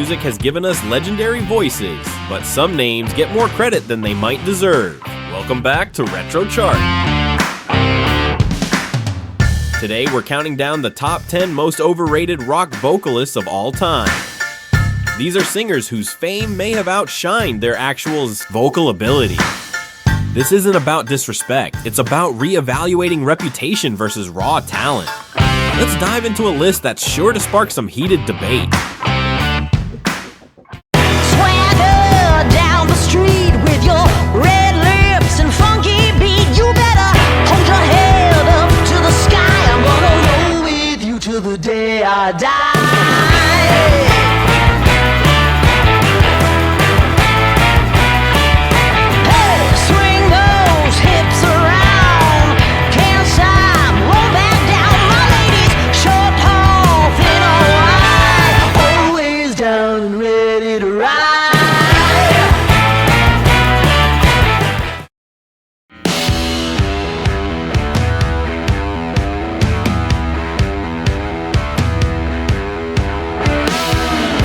music has given us legendary voices, but some names get more credit than they might deserve. Welcome back to Retro Chart. Today we're counting down the top 10 most overrated rock vocalists of all time. These are singers whose fame may have outshined their actual vocal ability. This isn't about disrespect, it's about re-evaluating reputation versus raw talent. Let's dive into a list that's sure to spark some heated debate. Swagger down the street with your red lips and funky beat. You better hold your head up to the sky. I'm gonna roll with you till the day I die.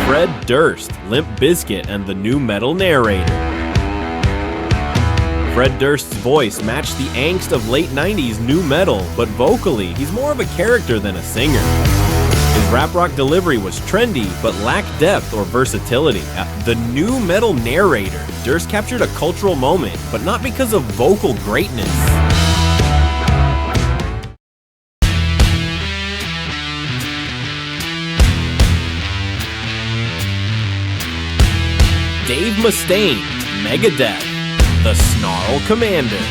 Fred Durst, Limp Bizkit, and the nu metal narrator. Fred Durst's voice matched the angst of late 90s nu metal, but vocally, he's more of a character than a singer. His rap rock delivery was trendy, but lacked depth or versatility. The nu metal narrator, Durst captured a cultural moment, but not because of vocal greatness. Dave Mustaine, Megadeth, the Snarl Commander.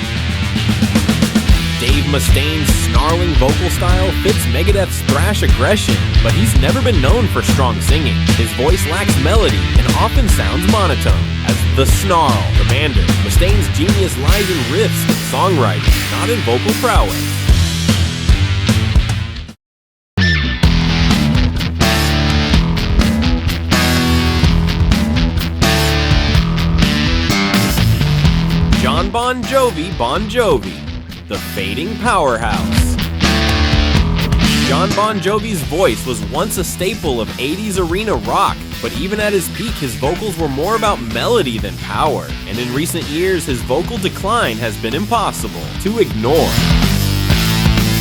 Dave Mustaine's snarling vocal style fits Megadeth's thrash aggression, but he's never been known for strong singing. His voice lacks melody and often sounds monotone. As the Snarl Commander, Mustaine's genius lies in riffs and songwriting, not in vocal prowess. Jon Bon Jovi, the fading powerhouse. Jon Bon Jovi's voice was once a staple of 80s arena rock, but even at his peak, his vocals were more about melody than power, and in recent years, his vocal decline has been impossible to ignore.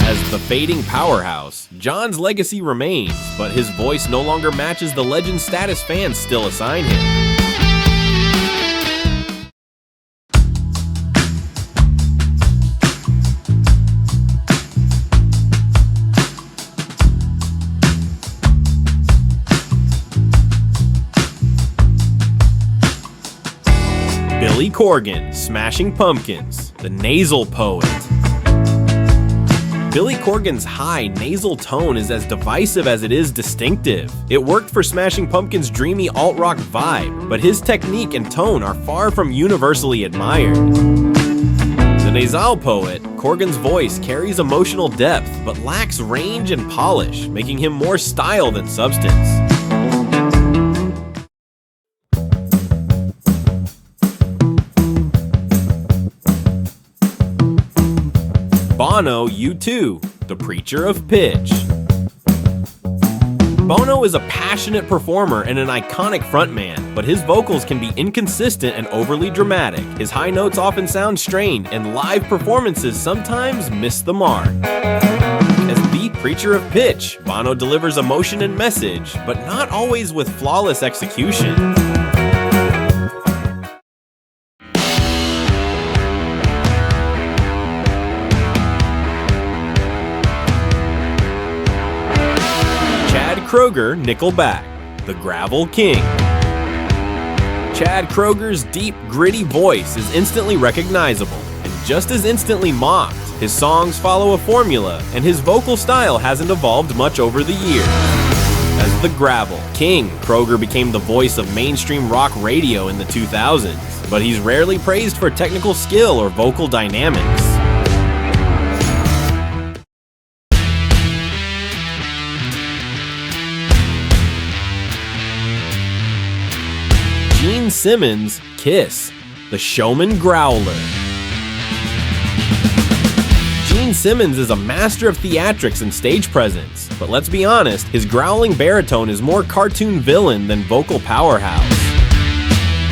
As the fading powerhouse, Jon's legacy remains, but his voice no longer matches the legend status fans still assign him. Billy Corgan, Smashing Pumpkins, the nasal poet. Billy Corgan's high, nasal tone is as divisive as it is distinctive. It worked for Smashing Pumpkins' dreamy alt-rock vibe, but his technique and tone are far from universally admired. The nasal poet, Corgan's voice carries emotional depth, but lacks range and polish, making him more style than substance. Bono, U2, the preacher of pitch. Bono is a passionate performer and an iconic frontman, but his vocals can be inconsistent and overly dramatic. His high notes often sound strained, and live performances sometimes miss the mark. As the preacher of pitch, Bono delivers emotion and message, but not always with flawless execution. Kroeger, Nickelback, the Gravel King. Chad Kroeger's deep, gritty voice is instantly recognizable and just as instantly mocked. His songs follow a formula, and his vocal style hasn't evolved much over the years. As the Gravel King, Kroeger became the voice of mainstream rock radio in the 2000s, but he's rarely praised for technical skill or vocal dynamics. Simmons, Kiss, the Showman Growler. Gene Simmons is a master of theatrics and stage presence, but let's be honest, his growling baritone is more cartoon villain than vocal powerhouse.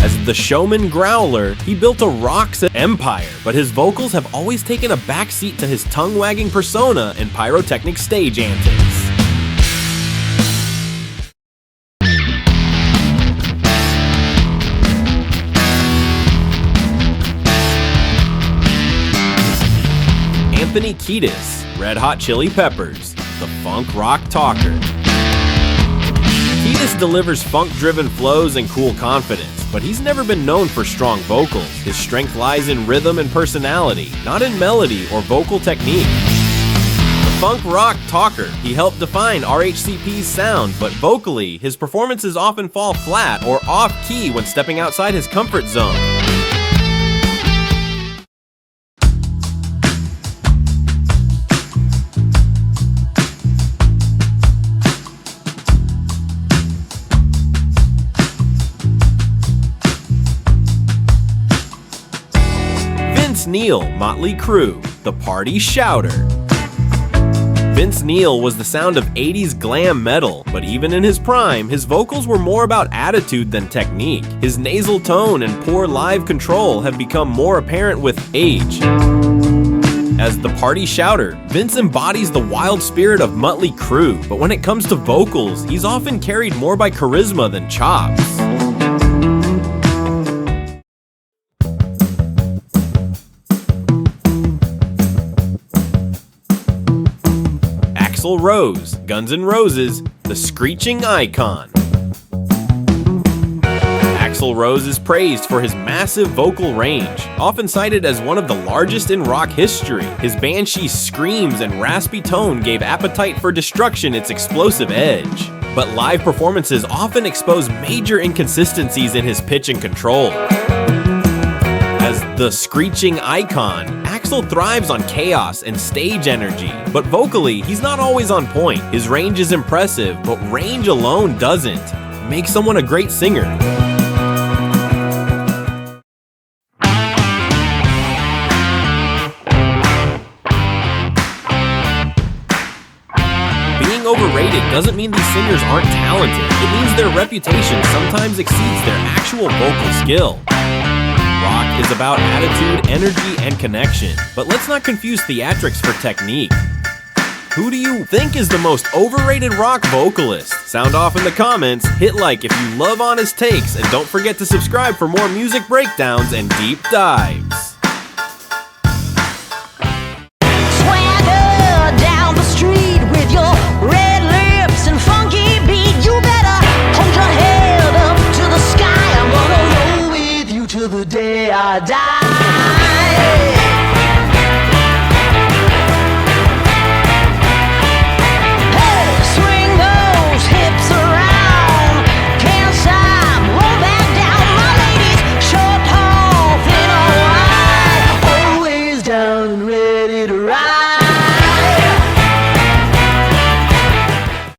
As the showman growler, he built a rock empire, but his vocals have always taken a backseat to his tongue-wagging persona and pyrotechnic stage antics. Anthony Kiedis, Red Hot Chili Peppers, the funk rock talker. Kiedis delivers funk-driven flows and cool confidence, but he's never been known for strong vocals. His strength lies in rhythm and personality, not in melody or vocal technique. The funk rock talker, he helped define RHCP's sound, but vocally, his performances often fall flat or off-key when stepping outside his comfort zone. Neil, Motley Crue, the party shouter. Vince Neil was the sound of 80s glam metal, but even in his prime, his vocals were more about attitude than technique. His nasal tone and poor live control have become more apparent with age. As the party shouter, Vince embodies the wild spirit of Motley Crue, but when it comes to vocals, he's often carried more by charisma than chops. Axl Rose, Guns N' Roses, the screeching icon. Axl Rose is praised for his massive vocal range, often cited as one of the largest in rock history. His banshee screams and raspy tone gave Appetite for Destruction its explosive edge, but live performances often expose major inconsistencies in his pitch and control. As the screeching icon, Axl thrives on chaos and stage energy, but vocally, he's not always on point. His range is impressive, but range alone doesn't make someone a great singer. Being overrated doesn't mean these singers aren't talented. It means their reputation sometimes exceeds their actual vocal skill. Rock is about attitude, energy, and connection, but let's not confuse theatrics for technique. Who do you think is the most overrated rock vocalist? Sound off in the comments, hit like if you love honest takes, and don't forget to subscribe for more music breakdowns and deep dives. Swagger down the street with your red lips and funky beat. You better hold your head up to the sky. I'm gonna roll with you till the day I die.